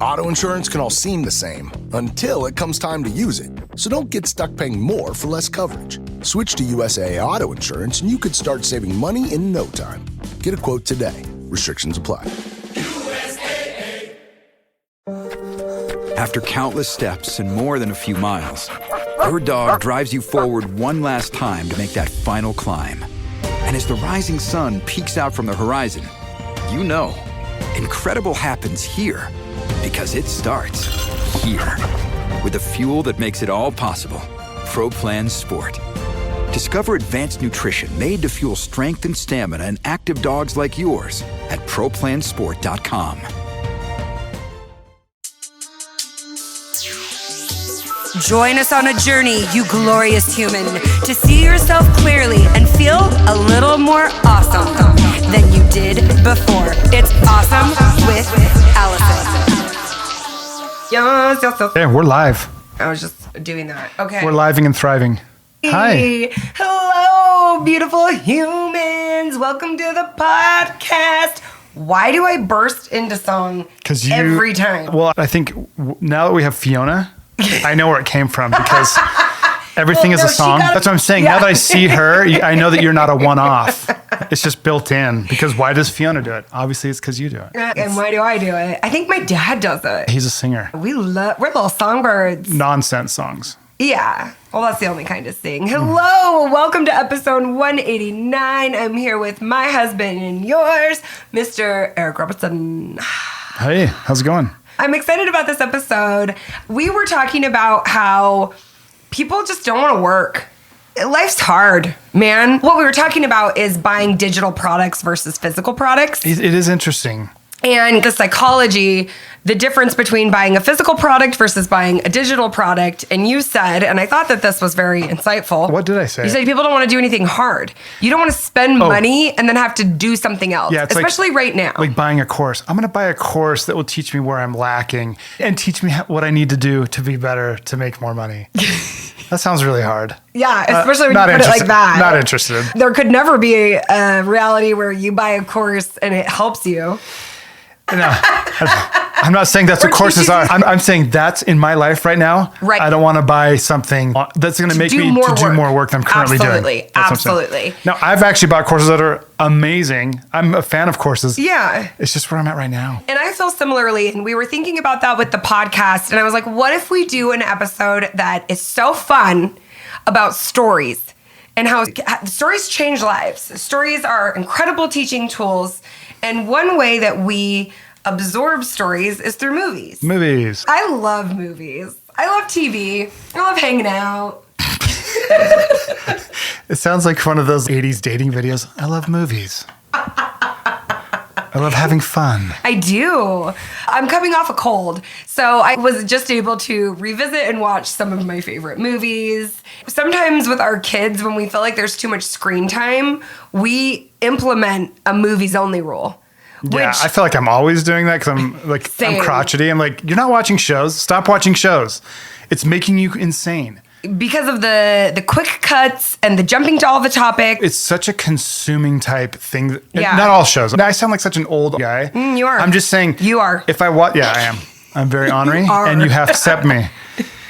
Auto insurance can all seem the same until it comes time to use it. So don't get stuck paying more for less coverage. Switch to USAA Auto Insurance and you could start saving money in no time. Get a quote today. Restrictions apply. USAA. After countless steps and more than a few miles, your dog drives you forward one last time to make that final climb. And as the rising sun peeks out from the horizon, you know, incredible happens here. Because it starts here. With the fuel that makes it all possible. Pro Plan Sport. Discover advanced nutrition made to fuel strength and stamina in active dogs like yours at ProPlansport.com. Join us on a journey, you glorious human, to see yourself clearly and feel a little more awesome than you did before. It's Awesome with Alison. Yes. Yeah, we're live. I was just doing that. Okay. We're living and thriving. Hi. Hello, beautiful humans. Welcome to the podcast. Why do I burst into song every time? Well, I think now that we have Fiona, I know where it came from because everything is a song. That's what I'm saying. Yeah. Now that I see her, I know that you're not a one-off. It's just built in. Because why does Fiona do it? Obviously, it's because you do it. And why do I do it? I think my dad does it. He's a singer. We're little songbirds. Nonsense songs. Yeah. Well, that's the only kind of thing. Hello. Welcome to episode 189. I'm here with my husband and yours, Mr. Eric Robertson. Hey, how's it going? I'm excited about this episode. We were talking about how people just don't want to work. Life's hard, man. What we were talking about is buying digital products versus physical products. It is interesting. And the psychology, the difference between buying a physical product versus buying a digital product. And you said, and I thought that this was very insightful. What did I say? You said people don't want to do anything hard. You don't want to spend money and then have to do something else, especially right now. Like buying a course. I'm going to buy a course that will teach me where I'm lacking and teach me what I need to do to be better, to make more money. That sounds really hard. Yeah, especially when you put it like that. Not interested. There could never be a reality where you buy a course and it helps you. No, I'm not saying that's what courses are. I'm saying that's in my life right now. Right. I don't want to buy something that's going to make me do more work than I'm currently doing. Absolutely. Now, I've actually bought courses that are amazing. I'm a fan of courses. Yeah. It's just where I'm at right now. And I feel similarly. And we were thinking about that with the podcast. And I was like, what if we do an episode that is so fun about stories and how stories change lives? Stories are incredible teaching tools. And one way that we absorb stories is through movies. Movies. I love movies. I love TV. I love hanging out. It sounds like one of those 80s dating videos. I love movies. I love having fun. I do. I'm coming off a cold, so I was just able to revisit and watch some of my favorite movies. Sometimes with our kids, when we feel like there's too much screen time, we implement a movies only rule. Yeah, I feel like I'm always doing that because I'm like, I'm crotchety. I'm like, you're not watching shows. Stop watching shows. It's making you insane. Because of the quick cuts and the jumping to all the topics. It's such a consuming type thing. Yeah. Not all shows. I sound like such an old guy. You are. I'm just saying. You are. If I watch, yeah, I am. I'm very ornery, and you have to accept me.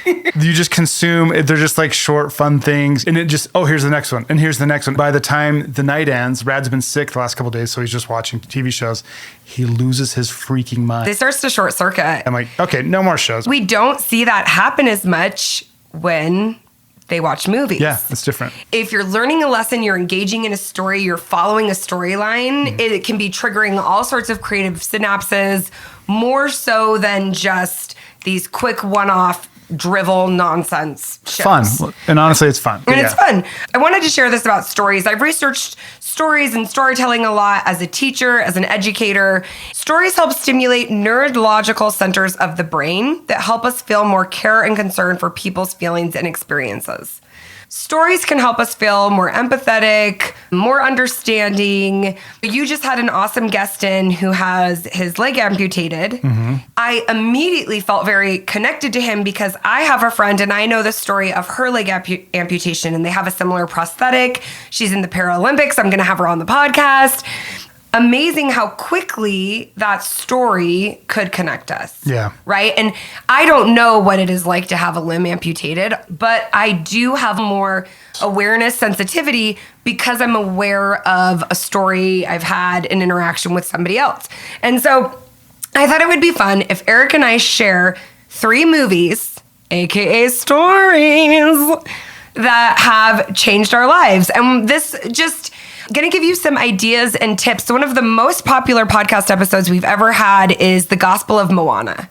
You just consume. They're just like short, fun things, and it just, here's the next one, and here's the next one. By the time the night ends, Rad's been sick the last couple of days, so he's just watching TV shows. He loses his freaking mind. It starts to short circuit. I'm like, okay, no more shows. We don't see that happen as much when they watch movies. Yeah, it's different. If you're learning a lesson, you're engaging in a story, you're following a storyline, it can be triggering all sorts of creative synapses, more so than just these quick one-off drivel nonsense shows. Fun. And honestly, it's fun. And it's fun. I wanted to share this about stories. I've researched stories and storytelling a lot as a teacher, as an educator. Stories help stimulate neurological centers of the brain that help us feel more care and concern for people's feelings and experiences. Stories can help us feel more empathetic, more understanding. You just had an awesome guest in who has his leg amputated. Mm-hmm. I immediately felt very connected to him because I have a friend and I know the story of her leg amputation, and they have a similar prosthetic. She's in the Paralympics. I'm going to have her on the podcast. amazing how quickly that story could connect us. Yeah. Right? And I don't know what it is like to have a limb amputated, but I do have more awareness, sensitivity, because I'm aware of a story I've had an interaction with somebody else. And so I thought it would be fun if Eric and I share 3 movies, AKA stories, that have changed our lives. And this just going to give you some ideas and tips. So one of the most popular podcast episodes we've ever had is The Gospel of Moana.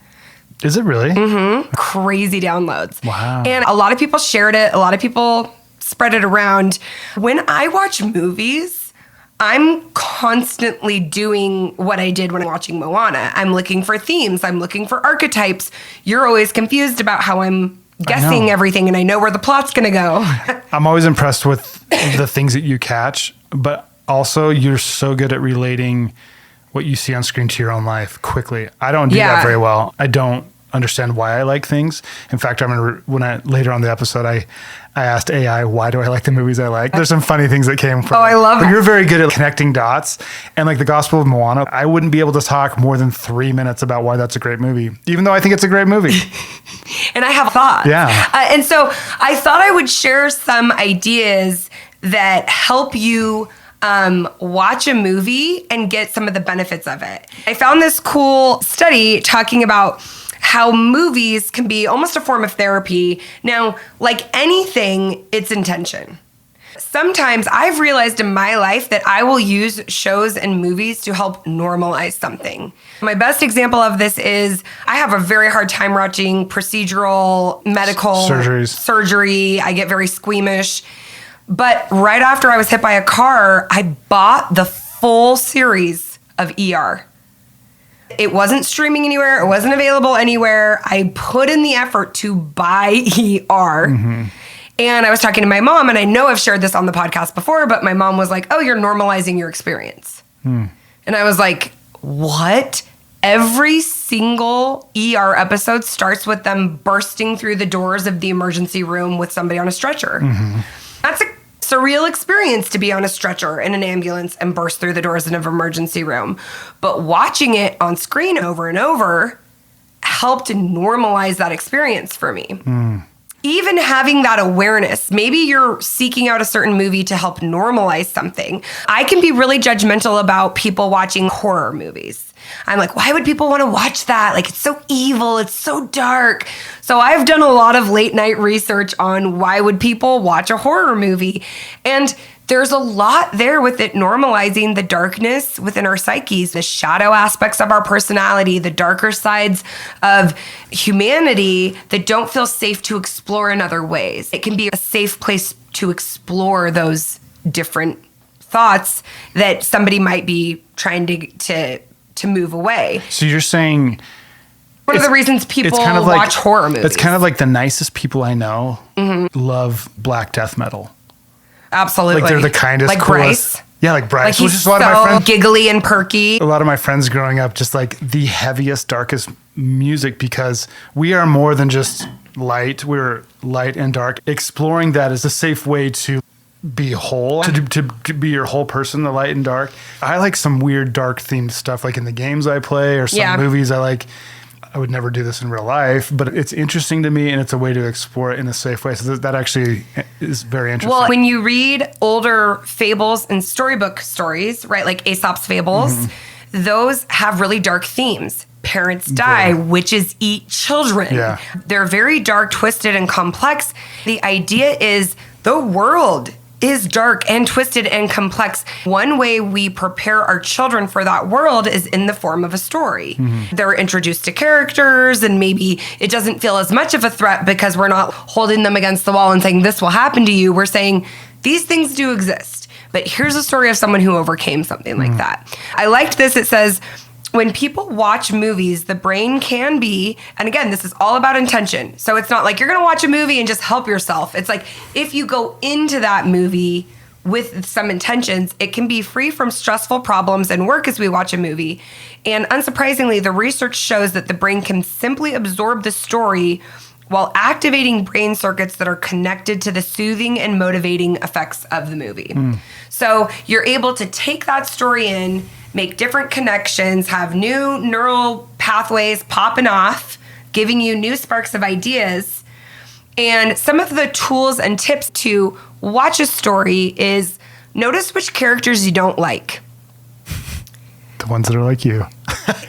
Is it really? Mm-hmm. Crazy downloads. Wow. And a lot of people shared it. A lot of people spread it around. When I watch movies, I'm constantly doing what I did when I'm watching Moana. I'm looking for themes. I'm looking for archetypes. You're always confused about how I'm guessing everything, and I know where the plot's going to go. I'm always impressed with the things that you catch, but also you're so good at relating what you see on screen to your own life quickly. I don't do that very well. I don't understand why I like things. In fact, later on the episode, I asked AI, why do I like the movies I like? There's some funny things that came from it. I love it. You're very good at connecting dots. And like The Gospel of Moana, I wouldn't be able to talk more than 3 minutes about why that's a great movie, even though I think it's a great movie. And I have thoughts. Yeah. And so I thought I would share some ideas that help you watch a movie and get some of the benefits of it. I found this cool study talking about how movies can be almost a form of therapy. Now, like anything, it's intention. Sometimes I've realized in my life that I will use shows and movies to help normalize something. My best example of this is I have a very hard time watching procedural medical surgery. I get very squeamish. But right after I was hit by a car, I bought the full series of ER. It wasn't streaming anywhere. It wasn't available anywhere. I put in the effort to buy ER. Mm-hmm. And I was talking to my mom, and I know I've shared this on the podcast before, but my mom was like, oh, you're normalizing your experience. And I was like, what? Every single ER episode starts with them bursting through the doors of the emergency room with somebody on a stretcher. Mm-hmm. That's a surreal experience to be on a stretcher in an ambulance and burst through the doors in an emergency room. But watching it on screen over and over helped normalize that experience for me. Even having that awareness, maybe you're seeking out a certain movie to help normalize something. I can be really judgmental about people watching horror movies. I'm like, why would people want to watch that? Like, it's so evil. It's so dark. So I've done a lot of late night research on why would people watch a horror movie. And there's a lot there with it normalizing the darkness within our psyches, the shadow aspects of our personality, the darker sides of humanity that don't feel safe to explore in other ways. It can be a safe place to explore those different thoughts that somebody might be trying to move away. So you're saying one of the reasons people kind of watch horror movies. It's kind of like the nicest people I know love black death metal. Absolutely. Like they're the kindest, like coolest. Bryce. Yeah, like Bryce. Like he's so giggly and perky. A lot of my friends growing up, just like the heaviest, darkest music, because we are more than just light. We're light and dark. Exploring that is a safe way to be whole, to be your whole person, the light and dark. I like some weird dark themed stuff, like in the games I play or some movies I like. I would never do this in real life, but it's interesting to me, and it's a way to explore it in a safe way. So that actually is very interesting. Well, when you read older fables and storybook stories, right, like Aesop's fables, those have really dark themes. Parents die, witches eat children. Yeah. They're very dark, twisted, and complex. The idea is the world is dark and twisted and complex. One way we prepare our children for that world is in the form of a story. They're introduced to characters, and maybe it doesn't feel as much of a threat because we're not holding them against the wall and saying, this will happen to you. We're saying, these things do exist, but here's a story of someone who overcame something like that. I liked this. It says, when people watch movies, the brain can be, and again, this is all about intention. So it's not like you're going to watch a movie and just help yourself. It's like if you go into that movie with some intentions, it can be free from stressful problems and work as we watch a movie. And unsurprisingly, the research shows that the brain can simply absorb the story while activating brain circuits that are connected to the soothing and motivating effects of the movie. So you're able to take that story in make different connections, have new neural pathways popping off, giving you new sparks of ideas. And some of the tools and tips to watch a story is notice which characters you don't like. The ones that are like you.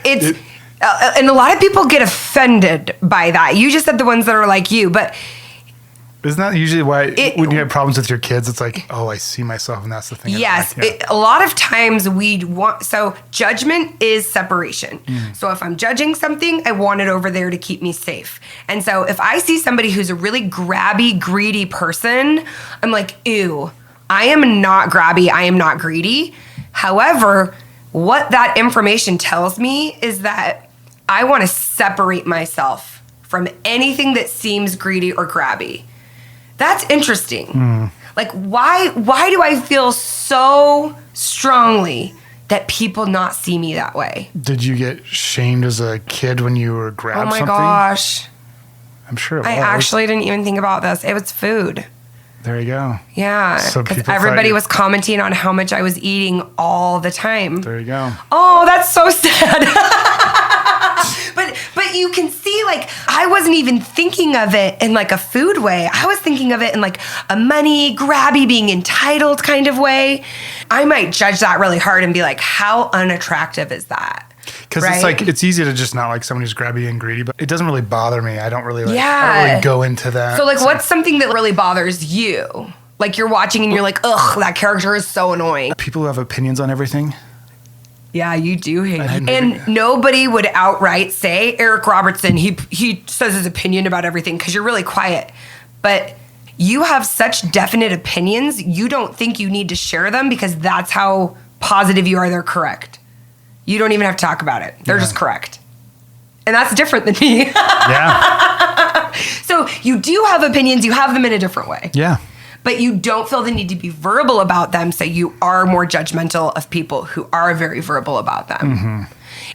And a lot of people get offended by that. You just said the ones that are like you, but isn't that usually why when you have problems with your kids, it's like, oh, I see myself, and that's the thing. Yes. A lot of times so judgment is separation. So if I'm judging something, I want it over there to keep me safe. And so if I see somebody who's a really grabby, greedy person, I'm like, ew, I am not grabby. I am not greedy. However, what that information tells me is that I want to separate myself from anything that seems greedy or grabby. That's interesting. Like, why do I feel so strongly that people not see me that way? Did you get shamed as a kid when you were grabbed something? Oh my gosh. I'm sure it was. I actually didn't even think about this. It was food. There you go. Yeah, because everybody was commenting on how much I was eating all the time. There you go. Oh, that's so sad. But you can see, like, I wasn't even thinking of it in like a food way. I was thinking of it in like a money, grabby, being entitled kind of way. I might judge that really hard and be like, how unattractive is that? Because it's like, it's easy to just not like someone who's grabby and greedy, but it doesn't really bother me. I don't really I don't really go into that. So like, what's something that really bothers you? Like you're watching and you're like, ugh, that character is so annoying. People who have opinions on everything. Yeah, you do hate it. And nobody would outright say, Eric Robertson, he says his opinion about everything because you're really quiet. But you have such definite opinions, you don't think you need to share them because that's how positive you are they're correct. You don't even have to talk about it. They're just correct. And that's different than me. Yeah. So you do have opinions, you have them in a different way. Yeah. But you don't feel the need to be verbal about them, so you are more judgmental of people who are very verbal about them.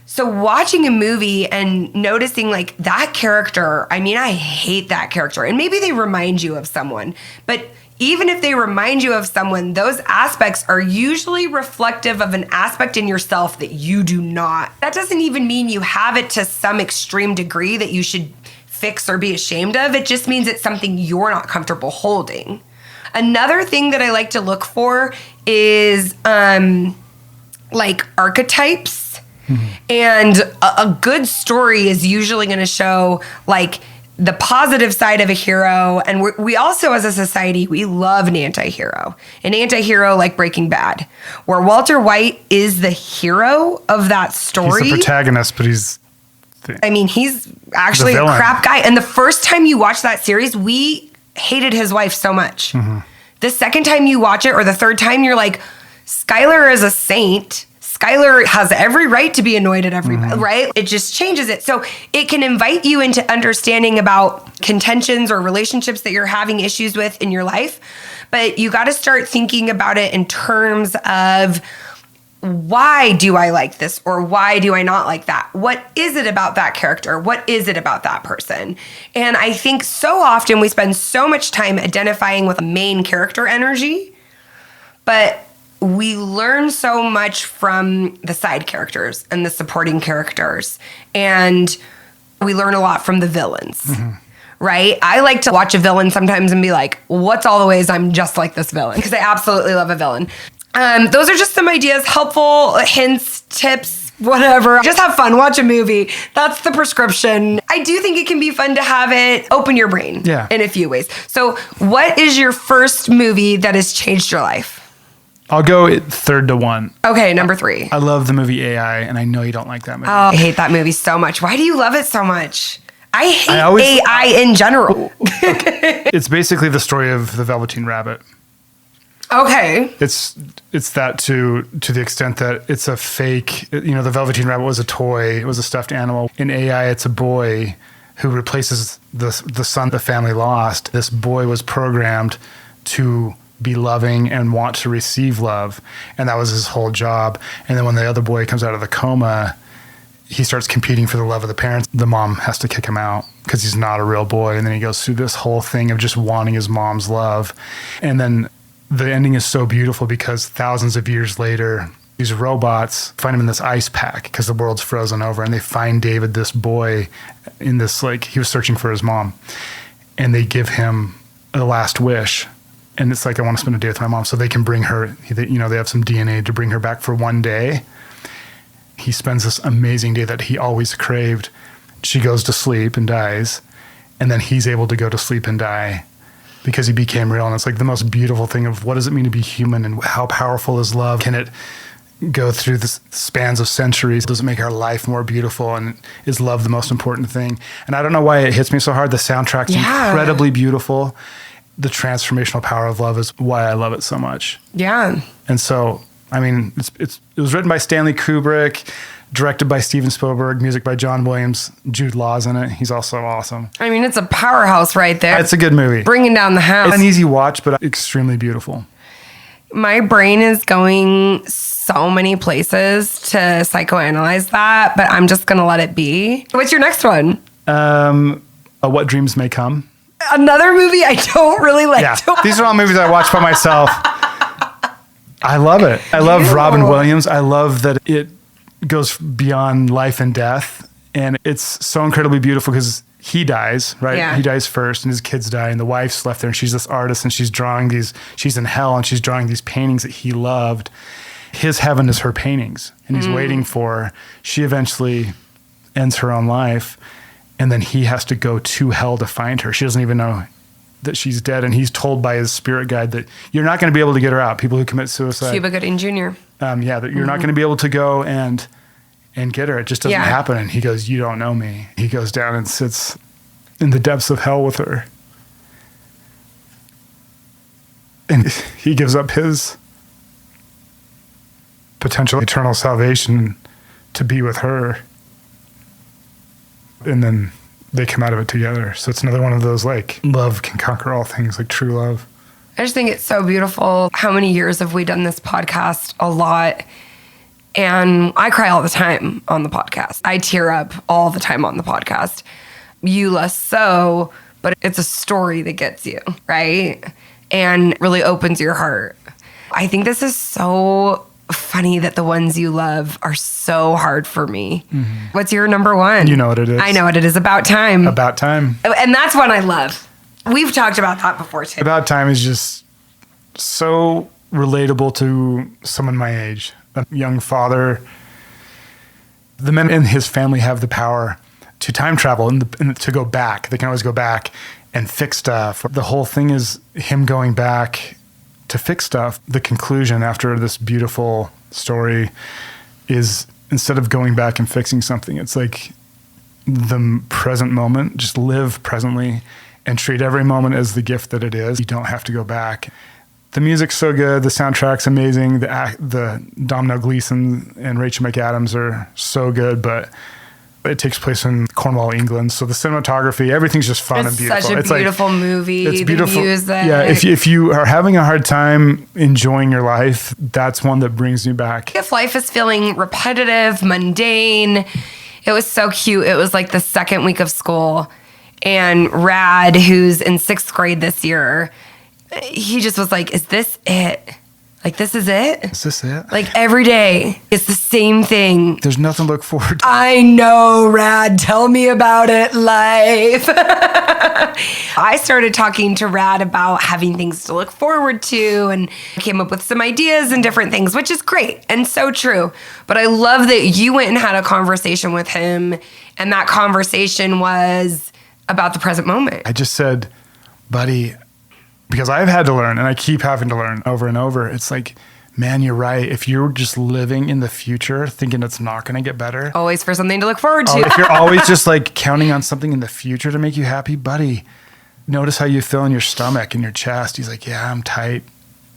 So watching a movie and noticing like that character, I mean, I hate that character. And maybe they remind you of someone, but even if they remind you of someone, those aspects are usually reflective of an aspect in yourself that you do not. That doesn't even mean you have it to some extreme degree that you should fix or be ashamed of. It just means it's something you're not comfortable holding. Another thing that I like to look for is like archetypes. And a good story is usually going to show like the positive side of a hero. And we also, as a society, we love an anti-hero. An anti-hero like Breaking Bad, where Walter White is the hero of that story. He's the protagonist, but he's actually a crap guy. And the first time you watch that series, we hated his wife so much. The second time you watch it, or the third time, you're like, Skylar is a saint. Skylar has every right to be annoyed at everybody, right? It just changes it. So it can invite you into understanding about contentions or relationships that you're having issues with in your life. But you got to start thinking about it in terms of, why do I like this or why do I not like that? What is it about that character? What is it about that person? And I think so often we spend so much time identifying with a main character energy, but we learn so much from the side characters and the supporting characters. And we learn a lot from the villains. Right? I like to watch a villain sometimes and be like, what's all the ways I'm just like this villain? Because I absolutely love a villain. Those are just some ideas, helpful hints, tips, whatever. Just have fun, watch a movie. That's the prescription. I do think it can be fun to have it open your brain in a few ways. So what is your first movie that has changed your life? I'll go third to one. Okay, number 3. I love the movie AI, and I know you don't like that movie. Oh, I hate that movie so much. Why do you love it so much? I hate AI in general. It's basically the story of the Velveteen Rabbit. Okay. It's that to the extent that it's a fake, the Velveteen Rabbit was a toy, it was a stuffed animal. In AI, it's a boy who replaces the son the family lost. This boy was programmed to be loving and want to receive love, and that was his whole job. And then when the other boy comes out of the coma, he starts competing for the love of the parents. The mom has to kick him out because he's not a real boy. And then he goes through this whole thing of just wanting his mom's love. And then the ending is so beautiful because thousands of years later, These robots find him in this ice pack because the world's frozen over, and they find David, this boy, in this, like, he was searching for his mom, and they give him a last wish. And it's like, I want to spend a day with my mom, so they can bring her, they have some DNA to bring her back for one day. He spends this amazing day that he always craved. She goes to sleep and dies, and then he's able to go to sleep and die because he became real. And it's like the most beautiful thing of what does it mean to be human, and how powerful is love? Can it go through the spans of centuries? Does it make our life more beautiful? And is love the most important thing? And I don't know why it hits me so hard. The soundtrack's incredibly beautiful. The transformational power of love is why I love it so much. Yeah. And so, I mean, it was written by Stanley Kubrick, directed by Steven Spielberg, music by John Williams. Jude Law's in it. He's also awesome. I mean, it's a powerhouse right there. It's a good movie. Bringing down the house. It's an easy watch, but extremely beautiful. My brain is going so many places to psychoanalyze that, but I'm just going to let it be. What's your next one? What Dreams May Come. Another movie I don't really like. Yeah, these are all movies I watch by myself. I love it. I love Robin Williams. I love that it goes beyond life and death. And it's so incredibly beautiful because he dies, right? Yeah. He dies first and his kids die and the wife's left there and she's this artist and she's in hell and she's drawing these paintings that he loved. His heaven is her paintings and he's waiting for her. She eventually ends her own life and then he has to go to hell to find her. She doesn't even know that she's dead, and he's told by his spirit guide that you're not going to be able to get her out. People who commit suicide. Cuba Gooding Jr. That you're not going to be able to go and get her. It just doesn't happen. And he goes, you don't know me. He goes down and sits in the depths of hell with her. And he gives up his potential eternal salvation to be with her. And then they come out of it together. So it's another one of those, like, love can conquer all things, like true love. I just think it's so beautiful. How many years have we done this podcast? A lot. And I cry all the time on the podcast. I tear up all the time on the podcast. You less so, but it's a story that gets you, right? And really opens your heart. I think this is so funny that the ones you love are so hard for me. Mm-hmm. What's your number one? You know what it is. I know what it is. About Time. About Time. And that's one I love. We've talked about that before too. About Time is just so relatable to someone my age. A young father. The men in his family have the power to time travel and to go back. They can always go back and fix stuff. The whole thing is him going back to fix stuff. The conclusion after this beautiful story is, instead of going back and fixing something, it's like the present moment. Just live presently and treat every moment as the gift that it is. You don't have to go back. The music's so good. The soundtrack's amazing. The Domhnall Gleeson and Rachel McAdams are so good, but it takes place in Cornwall, England. So the cinematography, everything's just fun and beautiful. It's such a beautiful movie. It's beautiful. The music. Yeah, if you are having a hard time enjoying your life, that's one that brings you back. If life is feeling repetitive, mundane, it was so cute. It was like the second week of school, and Rad, who's in 6th grade this year, he just was like, is this it? Like, this is it? Is this it? Like, every day, it's the same thing. There's nothing to look forward to. I know, Rad. Tell me about it, life. I started talking to Rad about having things to look forward to and came up with some ideas and different things, which is great and so true. But I love that you went and had a conversation with him, and that conversation was about the present moment. I just said, buddy, because I've had to learn, and I keep having to learn over and over. It's like, man, you're right. If you're just living in the future, thinking it's not going to get better. Always for something to look forward to. If you're always just like counting on something in the future to make you happy, buddy, notice how you feel in your stomach and your chest. He's like, yeah, I'm tight.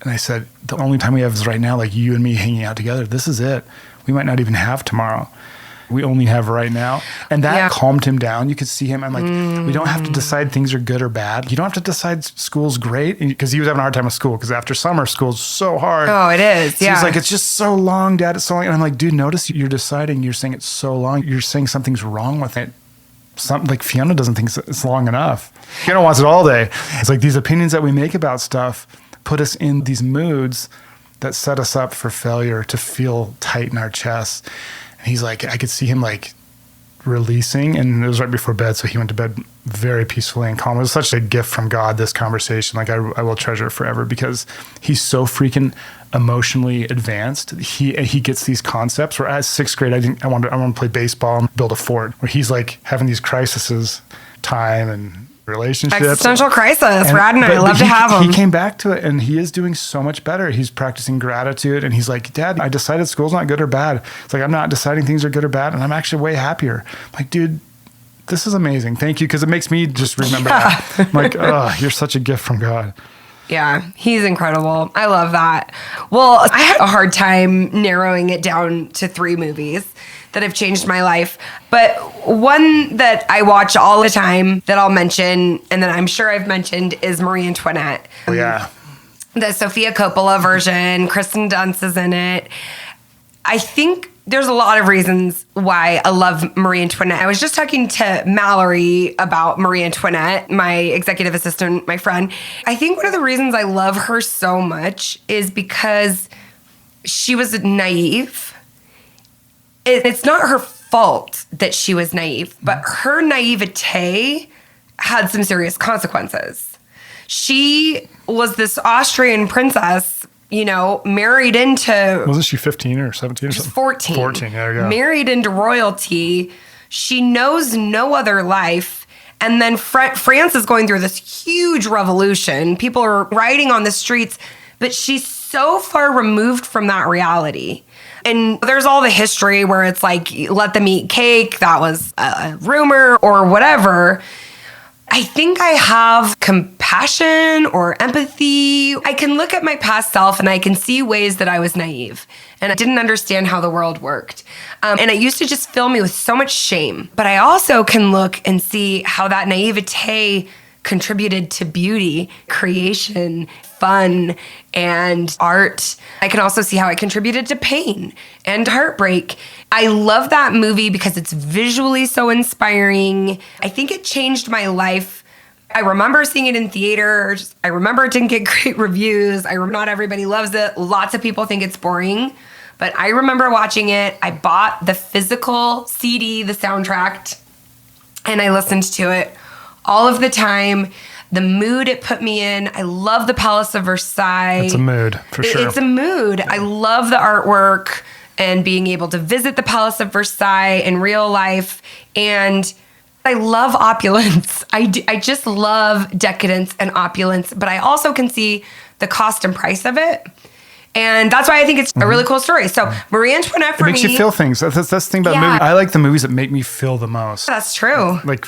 And I said, the only time we have is right now, like you and me hanging out together. This is it. We might not even have tomorrow. We only have right now. And that calmed him down. You could see him. I'm like, we don't have to decide things are good or bad. You don't have to decide school's great. Because he was having a hard time with school. Because after summer, school's so hard. Oh, it is. So he's like, it's just so long, Dad. It's so long. And I'm like, dude, notice you're deciding. You're saying it's so long. You're saying something's wrong with it. Something like Fiona doesn't think it's long enough. Fiona wants it all day. It's like these opinions that we make about stuff put us in these moods that set us up for failure to feel tight in our chests. And he's like, I could see him like releasing, and it was right before bed, so he went to bed very peacefully and calm. It was such a gift from God, this conversation. Like I will treasure it forever, because he's so freaking emotionally advanced. He gets these concepts where at 6th grade I want to play baseball and build a fort, where he's like having these crises, time and relationships. Existential crisis. Rad and I love to have him. He came back to it, and he is doing so much better. He's practicing gratitude, and he's like, Dad, I decided school's not good or bad. It's like, I'm not deciding things are good or bad, and I'm actually way happier. I'm like, dude, this is amazing. Thank you, because it makes me just remember that. I'm like, oh, you're such a gift from God. Yeah, he's incredible. I love that. Well, I had a hard time narrowing it down to 3 movies that have changed my life. But one that I watch all the time that I'll mention, and that I'm sure I've mentioned, is Marie Antoinette. Oh, yeah. The Sofia Coppola version. Kristen Dunst is in it. I think there's a lot of reasons why I love Marie Antoinette. I was just talking to Mallory about Marie Antoinette, my executive assistant, my friend. I think one of the reasons I love her so much is because she was naive. It's not her fault that she was naive, but her naivete had some serious consequences. She was this Austrian princess, married into... Wasn't she 15 or 17 or something? 14. 14, there you go. Married into royalty. She knows no other life. And then France is going through this huge revolution. People are rioting on the streets, but she's so far removed from that reality. And there's all the history where it's like, let them eat cake. That was a rumor or whatever. I think I have compassion or empathy. I can look at my past self and I can see ways that I was naive and I didn't understand how the world worked. And it used to just fill me with so much shame. But I also can look and see how that naivete contributed to beauty, creation, fun, and art. I can also see how it contributed to pain and heartbreak. I love that movie because it's visually so inspiring. I think it changed my life. I remember seeing it in theaters. I remember it didn't get great reviews. Not everybody loves it. Lots of people think it's boring. But I remember watching it. I bought the physical CD, the soundtrack, and I listened to it all of the time. The mood it put me in. I love the Palace of Versailles. It's a mood, for sure. It's a mood. I love the artwork and being able to visit the Palace of Versailles in real life. And I love opulence. I just love decadence and opulence, but I also can see the cost and price of it. And that's why I think it's a really cool story. So Marie Antoinette for me. It makes you feel things. That's the thing about movies. I like the movies that make me feel the most. That's true. Like,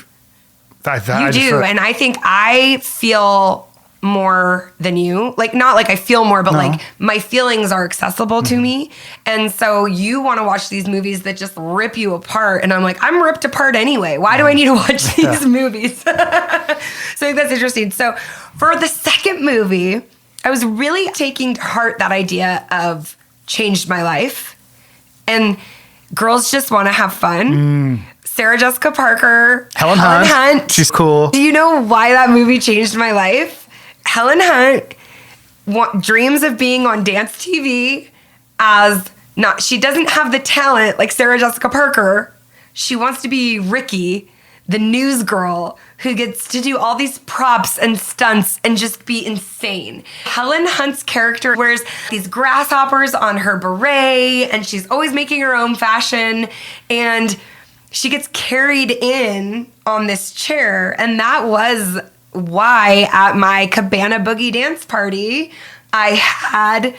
you do. And I think I feel more than you. Like, not like I feel more, but like my feelings are accessible to me. And so you want to watch these movies that just rip you apart. And I'm like, I'm ripped apart anyway. Why do I need to watch these movies? So I think that's interesting. So for the second movie, I was really taking to heart that idea of changed my life. And girls just want to have fun. Sarah Jessica Parker, Helen Hunt. She's cool. Do you know why that movie changed my life? Helen Hunt dreams of being on dance TV she doesn't have the talent like Sarah Jessica Parker. She wants to be Ricky, the news girl who gets to do all these props and stunts and just be insane. Helen Hunt's character wears these grasshoppers on her beret and she's always making her own fashion, and she gets carried in on this chair. And that was why at my Cabana Boogie dance party, I had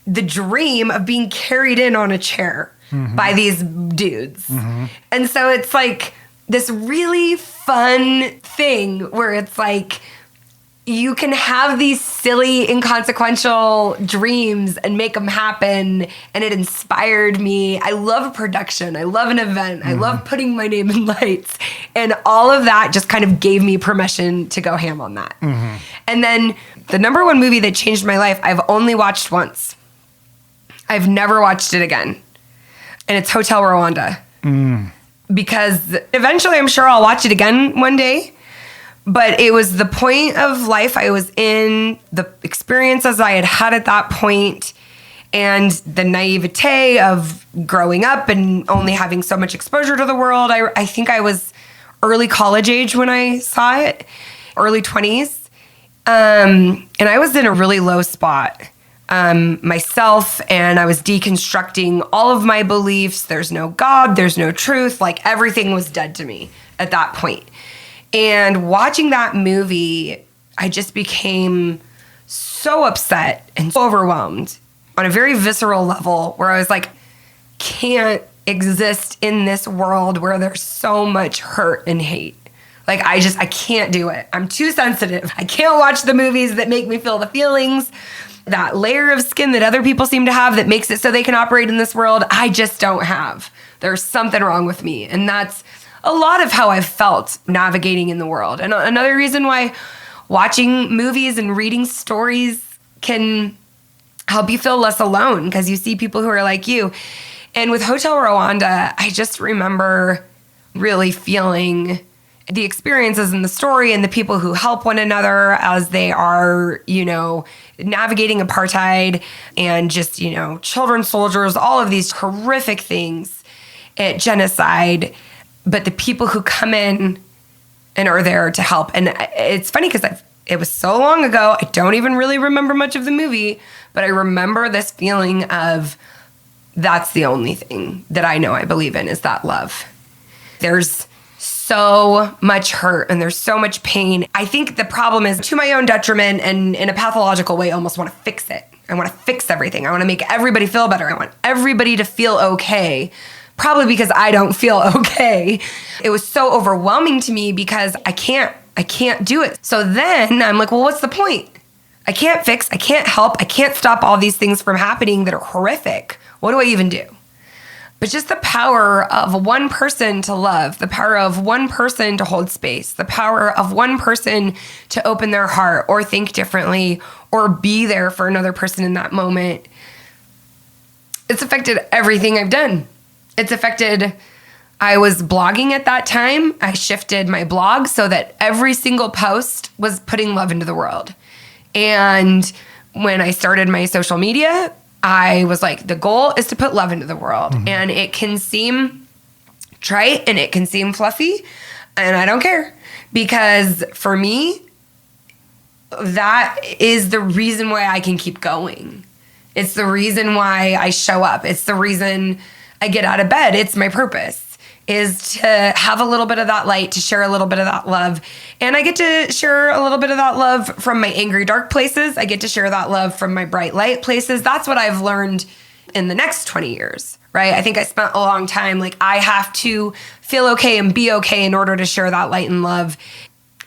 the dream of being carried in on a chair by these dudes. And so it's like this really fun thing where it's like, you can have these silly, inconsequential dreams and make them happen. And it inspired me. I love production. I love an event. I love putting my name in lights. And all of that just kind of gave me permission to go ham on that. And then the number one movie that changed my life, I've only watched once. I've never watched it again. And it's Hotel Rwanda. Because eventually I'm sure I'll watch it again one day. But it was the point of life I was in, the experiences I had had at that point, and the naivete of growing up and only having so much exposure to the world. I think I was early college age when I saw it, early 20s. And I was in a really low spot myself, and I was deconstructing all of my beliefs. There's no God, there's no truth. Like, everything was dead to me at that point. And watching that movie, I just became so upset and so overwhelmed on a very visceral level, where I was like, can't exist in this world where there's so much hurt and hate. Like, I can't do it. I'm too sensitive. I can't watch the movies that make me feel the feelings, that layer of skin that other people seem to have that makes it so they can operate in this world. I just don't have. There's something wrong with me. And that's a lot of how I've felt navigating in the world. And another reason why watching movies and reading stories can help you feel less alone, because you see people who are like you. And with Hotel Rwanda, I just remember really feeling the experiences in the story and the people who help one another as they are, navigating apartheid and just, children soldiers, all of these horrific things at genocide. But the people who come in and are there to help. And it's funny because it was so long ago, I don't even really remember much of the movie, but I remember this feeling of, that's the only thing that I know I believe in, is that love. There's so much hurt and there's so much pain. I think the problem is, to my own detriment and in a pathological way, I almost want to fix it. I want to fix everything. I want to make everybody feel better. I want everybody to feel okay. Probably because I don't feel okay. It was so overwhelming to me because I can't do it. So then I'm like, well, what's the point? I can't fix, I can't help, I can't stop all these things from happening that are horrific. What do I even do? But just the power of one person to love, the power of one person to hold space, the power of one person to open their heart or think differently or be there for another person in that moment. It's affected everything I've done. It's affected, I was blogging at that time. I shifted my blog so that every single post was putting love into the world. And when I started my social media, I was like, the goal is to put love into the world. Mm-hmm. And it can seem trite and it can seem fluffy, and I don't care, because for me, that is the reason why I can keep going. It's the reason why I show up. It's the reason I get out of bed. It's my purpose, is to have a little bit of that light, to share a little bit of that love. And I get to share a little bit of that love from my angry, dark places. I get to share that love from my bright light places. That's what I've learned in the next 20 years, right? I think I spent a long time, like, I have to feel okay and be okay in order to share that light and love.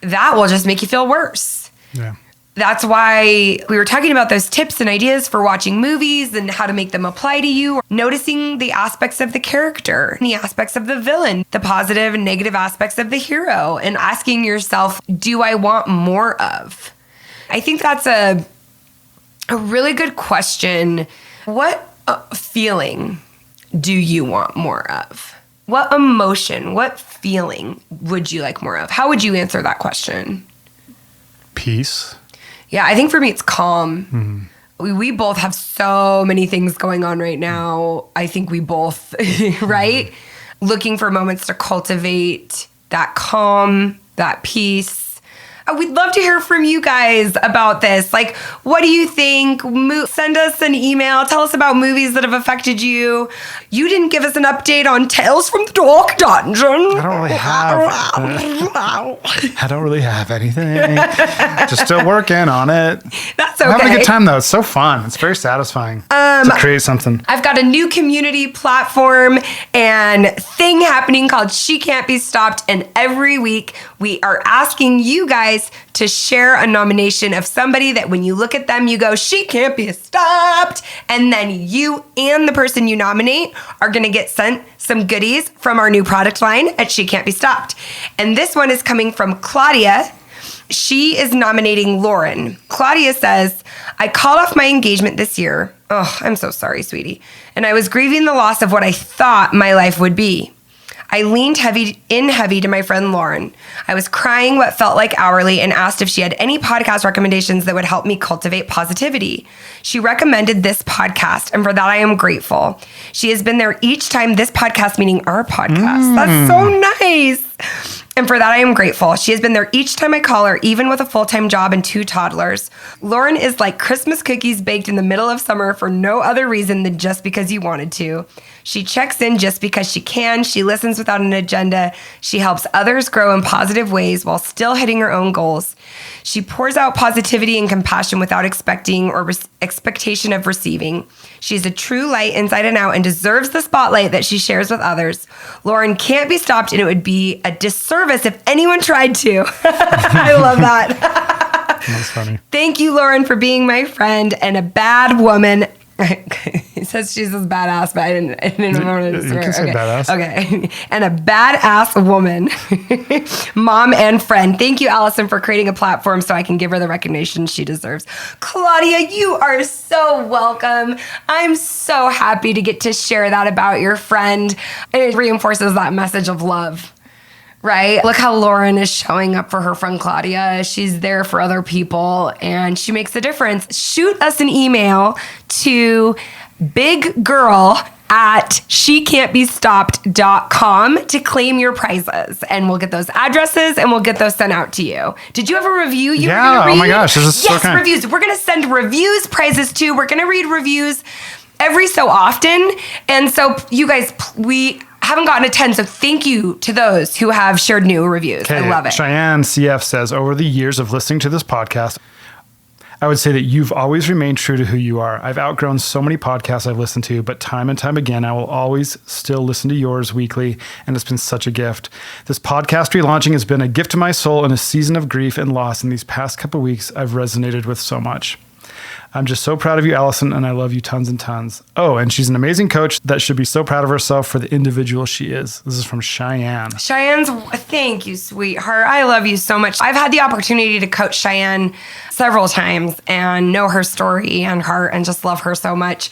That will just make you feel worse. Yeah. That's why we were talking about those tips and ideas for watching movies and how to make them apply to you. Noticing the aspects of the character, the aspects of the villain, the positive and negative aspects of the hero, and asking yourself, do I want more of? I think that's a really good question. What feeling do you want more of? What emotion, what feeling would you like more of? How would you answer that question? Peace. Yeah, I think for me, it's calm. Mm-hmm. We both have so many things going on right now. I think we both, right? Mm-hmm. Looking for moments to cultivate that calm, that peace. We'd love to hear from you guys about this. Like, what do you think? Send us an email. Tell us about movies that have affected you. You didn't give us an update on Tales from the Dark Dungeon. I don't really have anything. Just still working on it. That's okay. I'm having a good time, though. It's so fun. It's very satisfying to create something. I've got a new community platform and thing happening called She Can't Be Stopped. And every week we are asking you guys to share a nomination of somebody that when you look at them, you go, she can't be stopped. And then you and the person you nominate are going to get sent some goodies from our new product line at She Can't Be Stopped. And this one is coming from Claudia. She is nominating Lauren. Claudia says, I called off my engagement this year. Oh, I'm so sorry, sweetie. And I was grieving the loss of what I thought my life would be. I leaned heavy to my friend Lauren. I was crying what felt like hourly and asked if she had any podcast recommendations that would help me cultivate positivity. She recommended this podcast, and for that I am grateful. She has been there each time this podcast, meaning our podcast. That's so nice. And for that, I am grateful. She has been there each time I call her, even with a full-time job and 2 toddlers. Lauren is like Christmas cookies baked in the middle of summer for no other reason than just because you wanted to. She checks in just because she can. She listens without an agenda. She helps others grow in positive ways while still hitting her own goals. She pours out positivity and compassion without expecting or expectation of receiving. She's a true light inside and out and deserves the spotlight that she shares with others. Lauren can't be stopped, and it would be a disservice if anyone tried to. I love that. That's funny. Thank you, Lauren, for being my friend and a bad woman. He says she's this badass, but I didn't know to swear. You can say badass. Okay. And a badass woman, mom and friend. Thank you, Alison, for creating a platform so I can give her the recognition she deserves. Claudia, you are so welcome. I'm so happy to get to share that about your friend. It reinforces that message of love. Right? Look how Lauren is showing up for her friend Claudia. She's there for other people and she makes a difference. Shoot us an email to biggirl@shecan'tbestopped.com to claim your prizes. And we'll get those addresses and we'll get those sent out to you. Did you have a review you were gonna read? Oh my gosh, this is so kind. Reviews. We're going to send reviews, prizes too. We're going to read reviews every so often. And so you guys, we haven't gotten a 10, so thank you to those who have shared new reviews. Okay, I love it. Cheyenne CF says, over the years of listening to this podcast, I would say that you've always remained true to who you are. I've outgrown so many podcasts I've listened to, but time and time again, I will always still listen to yours weekly, and it's been such a gift. This podcast relaunching has been a gift to my soul in a season of grief and loss. In these past couple of weeks, I've resonated with so much. I'm just so proud of you, Alison, and I love you tons and tons. Oh, and she's an amazing coach that should be so proud of herself for the individual she is. This is from Cheyenne. Cheyenne's, thank you, sweetheart. I love you so much. I've had the opportunity to coach Cheyenne several times and know her story and heart and just love her so much.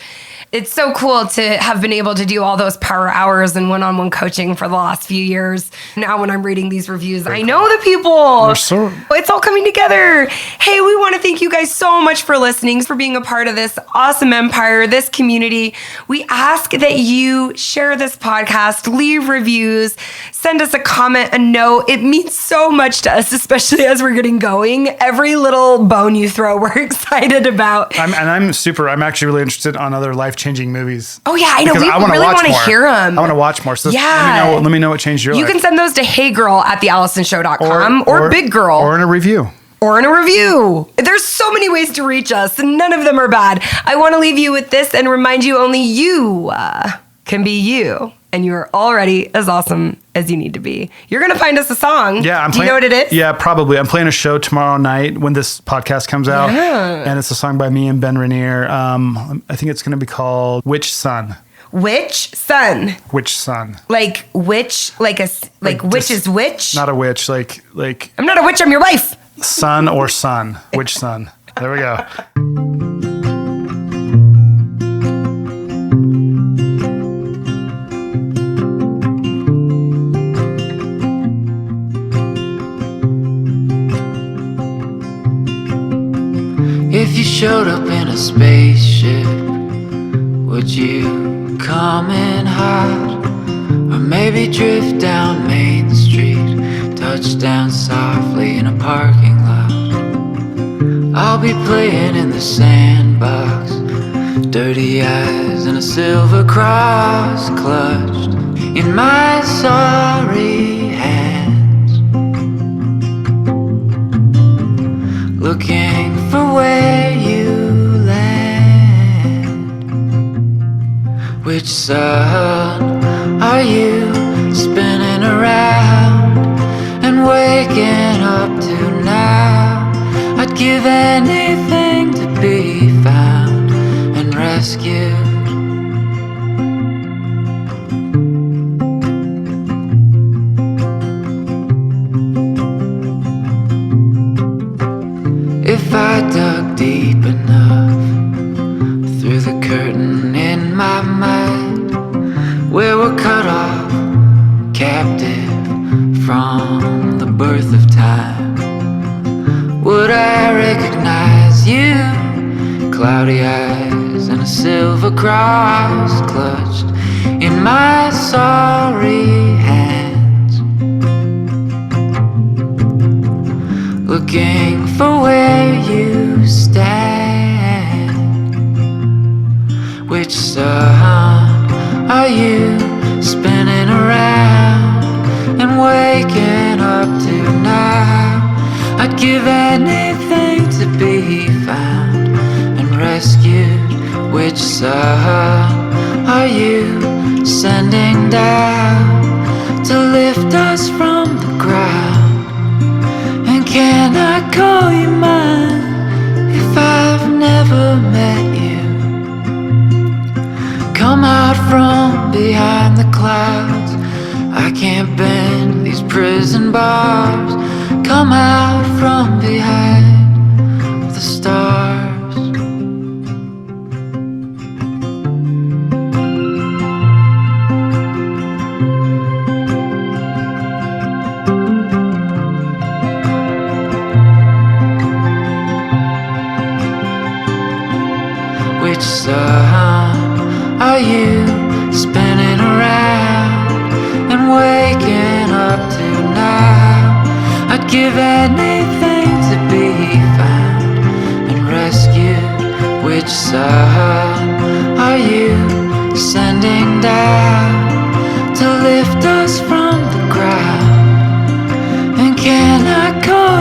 It's so cool to have been able to do all those power hours and one-on-one coaching for the last few years. Now when I'm reading these reviews, I know the people. It's all coming together. Hey, we want to thank you guys so much for listening, for being a part of this awesome empire, this community. We ask that you share this podcast, leave reviews, send us a comment, a note. It means so much to us, especially as we're getting going. Every little bone you throw, we're excited about. I'm actually really interested on other life-changing movies. Oh yeah, I know. We really want to hear them. I want to watch more. So yeah. Let me know what changed your life. You can send those to heygirl@thealisonshow.com or biggirl. Or in a review. There's so many ways to reach us, and none of them are bad. I want to leave you with this and remind you only you can be you, and you are already as awesome as you need to be. You're going to find us a song. Yeah, Do you know what it is? Yeah, probably. I'm playing a show tomorrow night when this podcast comes out, and it's a song by me and Ben Rainier. I think it's going to be called "Which Sun." Which sun? Which sun? Like which? Like which is which? Not a witch. Like. I'm not a witch. I'm your wife. Sun or sun? Which sun? There we go. If you showed up in a spaceship, would you come in hot? Or maybe drift down Main Street, touch down softly in a parking lot? I'll be playing in the sandbox, dirty eyes and a silver cross clutched in my sorry hands, looking for where you land. Which sun are you spinning around and waking up to now? I'd give anything to be found and rescued. If I dug deep enough through the curtain in my mind, where we're cut off, Would I recognize you? Cloudy eyes and a silver cross clutched in my sorry hands, looking for where you stand. Which sun are you spinning around and waking up to now? I'd give anything to be found and rescued. Which sun are you sending down to lift us from the ground? And can I call you mine if I've never met you? Come out from behind the clouds, I can't bend these prison bars. Come out from behind the stars. Which sun are you spinning around and waking up to now? I'd give anything to be found and rescued. Which sun are you sending down to lift us from the ground? And can I call